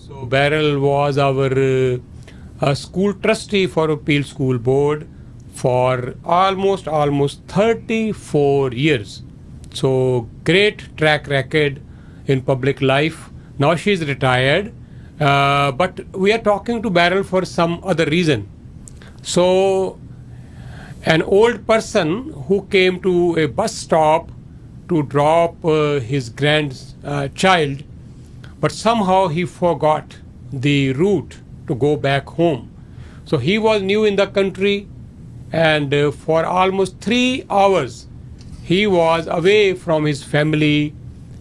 So Beryl was our school trustee for Appeal School Board for almost 34 years. So great track record in public life. Now she is retired, but we are talking to Beryl for some other reason. So an old person who came to a bus stop to drop his grandchild, but somehow he forgot the route to go back home. So he was new in the country, and for almost 3 hours he was away from his family.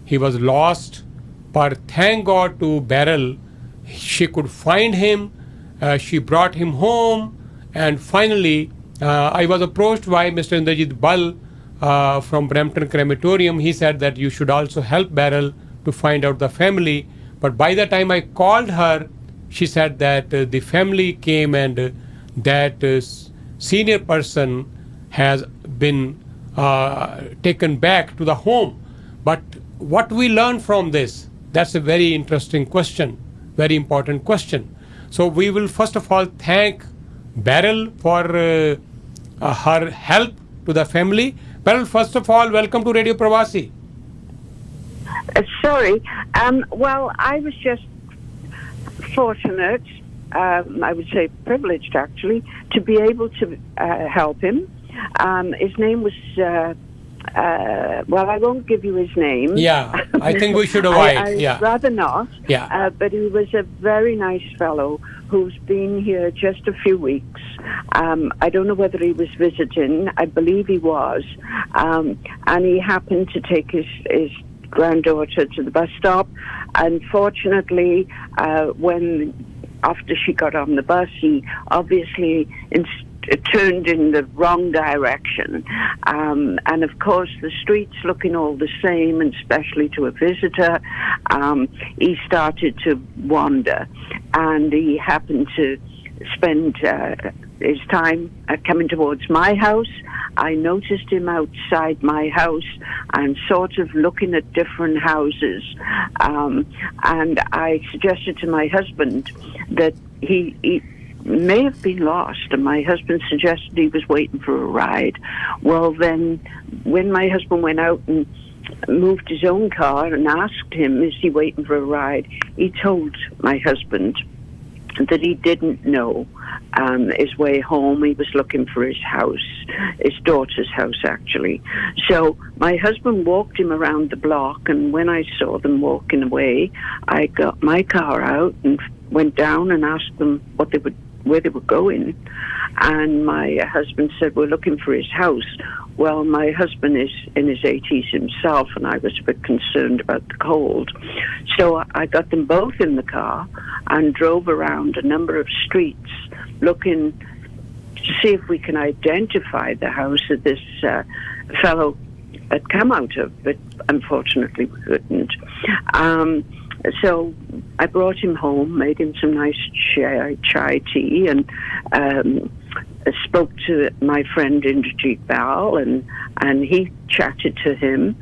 He was lost, but thank God to Beryl, she could find him. She brought him home, and finally I was approached by Mr. Indrajit Bal from Brampton Crematorium. He said that you should also help Beryl to find out the family. But by the time I called her, she said that the family came, and that senior person has been taken back to the home. But what we learn from this, that's a very interesting question, very important question. So we will first of all thank Beryl for her help to the family. Beryl, first of all, welcome to Radio Parvasi. Sorry. Well, I was just fortunate, I would say privileged actually, to be able to help him. His name was, well, I won't give you his name. Yeah, I think we should avoid. I'd rather not. Yeah. But he was a very nice fellow who's been here just a few weeks. I don't know whether he was visiting. I believe he was. And he happened to take his granddaughter to the bus stop. Unfortunately, after she got on the bus, he obviously turned in the wrong direction. And of course, the streets looking all the same, and especially to a visitor, he started to wander. And he happened to spend his time coming towards my house. I noticed him outside my house and sort of looking at different houses. And I suggested to my husband that he may have been lost, and my husband suggested he was waiting for a ride. Well, then, when my husband went out and moved his own car and asked him, is he waiting for a ride, he told my husband that he didn't know his way home. He was looking for his house, his daughter's house, actually. So my husband walked him around the block, and when I saw them walking away, I got my car out and went down and asked them where they were going. And my husband said, we're looking for his house. Well, my husband is in his 80s himself, and I was a bit concerned about the cold. So I got them both in the car and drove around a number of streets looking to see if we can identify the house that this fellow had come out of, but unfortunately we couldn't. So I brought him home, made him some nice chai tea, and spoke to my friend Indrajit Bal, and he chatted to him,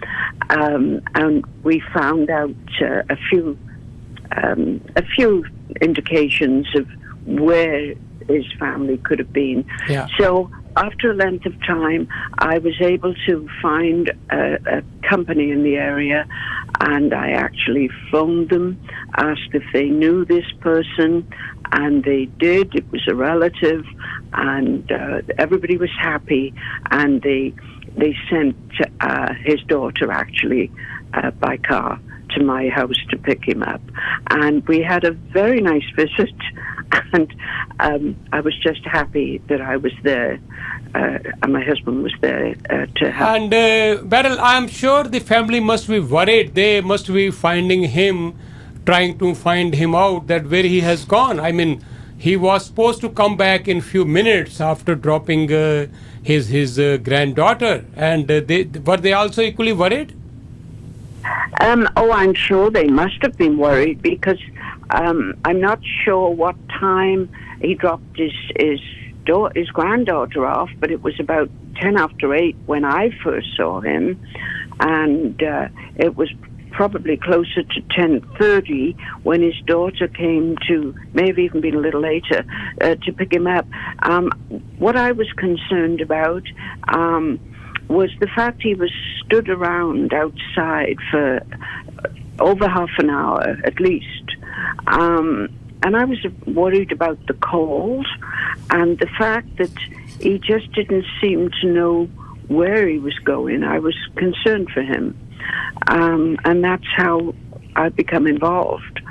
and we found out a few indications of where his family could have been. Yeah. So after a length of time, I was able to find a company in the area, and I actually phoned them, asked if they knew this person, and they did. It was a relative, and everybody was happy, and they sent his daughter actually by car to my house to pick him up, and we had a very nice visit. And I was just happy that I was there, and my husband was there to help. And Beryl, I'm sure the family must be worried. They must be finding him, trying to find him out, that where he has gone. I mean, he was supposed to come back in few minutes after dropping his granddaughter. And were they also equally worried? I'm sure they must have been worried, because I'm not sure what time he dropped his granddaughter off, but it was about 10 after 8 when I first saw him, and it was probably closer to 10:30 when his daughter came to, may have even been a little later, to pick him up. What I was concerned about was the fact he was stood around outside for over half an hour at least. And I was worried about the cold and the fact that he just didn't seem to know where he was going. I was concerned for him. And that's how I become involved.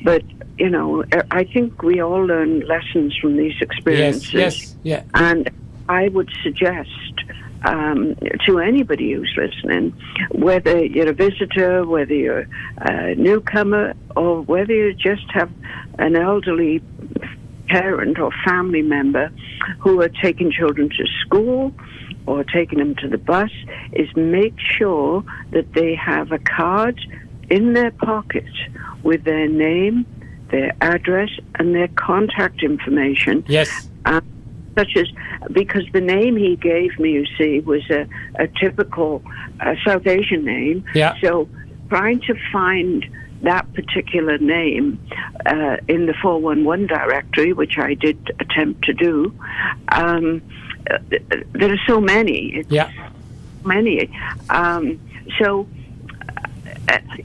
But, you know, I think we all learn lessons from these experiences. Yes, yeah. And I would suggest to anybody who's listening, whether you're a visitor, whether you're a newcomer, or whether you just have an elderly parent or family member who are taking children to school or taking them to the bus, is make sure that they have a card in their pocket with their name, their address, and their contact information. Yes. Such as, because the name he gave me, you see, was a typical South Asian name. Yeah. So trying to find that particular name in the 411 directory, which I did attempt to do, there are so many. Yeah. Many. So,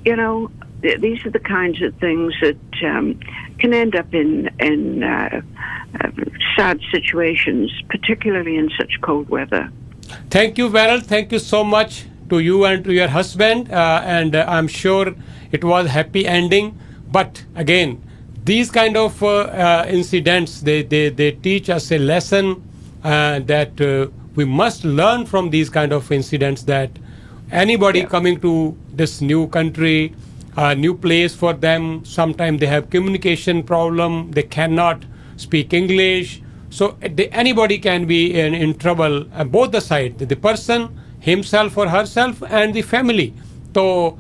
you know, these are the kinds of things that can end up in sad situations, particularly in such cold weather. Thank you, Beryl. Thank you so much to you and to your husband. And I'm sure it was happy ending. But again, these kind of incidents, they teach us a lesson that we must learn from these kind of incidents, that anybody coming to this new country, a new place for them, sometimes they have communication problem, they cannot speak English. So anybody can be in trouble, both the sides, the person himself or herself and the family. So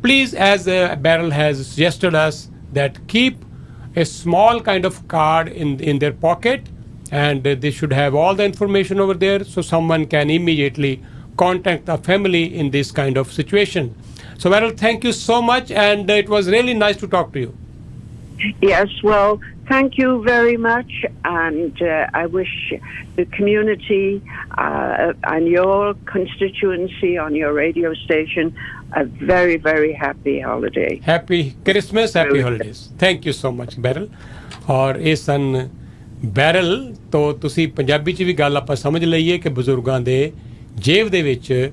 please, as Beryl has suggested us, that keep a small kind of card in their pocket, and they should have all the information over there, so someone can immediately contact the family in this kind of situation. So Beryl, thank you so much, and it was really nice to talk to you. Yes, well, thank you very much, and I wish the community and your constituency on your radio station a very, very happy holiday. Happy Christmas, happy holidays. Thank you so much, Beryl. ਔਰ ਇਹ ਸਨ barrel ਤੋਂ ਤੁਸੀਂ ਪੰਜਾਬੀ 'ਚ ਵੀ ਗੱਲ ਆਪਾਂ ਸਮਝ ਲਈਏ ਕਿ ਬਜ਼ੁਰਗਾਂ ਦੇ ਜੇਬ ਦੇ ਵਿੱਚ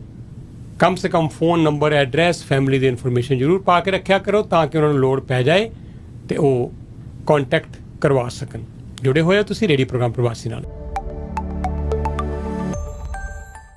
ਕਮ ਸੇ ਕਮ ਫੋਨ ਨੰਬਰ, ਐਡਰੈਸ, ਫੈਮਿਲੀ ਦੀ ਇਨਫੋਰਮੇਸ਼ਨ ਜ਼ਰੂਰ ਪਾ ਕੇ ਰੱਖਿਆ ਕਰੋ, ਤਾਂ ਕਿ ਉਹਨਾਂ ਨੂੰ ਲੋੜ ਪੈ ਜਾਏ ਤੇ ਉਹ ਕੰਟੈਕਟ ਕਰਵਾ ਸਕਣ। ਜੁੜੇ ਹੋਏ ਹੋ ਤੁਸੀਂ ਰੇਡੀਓ ਪ੍ਰੋਗਰਾਮ ਪ੍ਰਵਾਸੀ ਨਾਲ।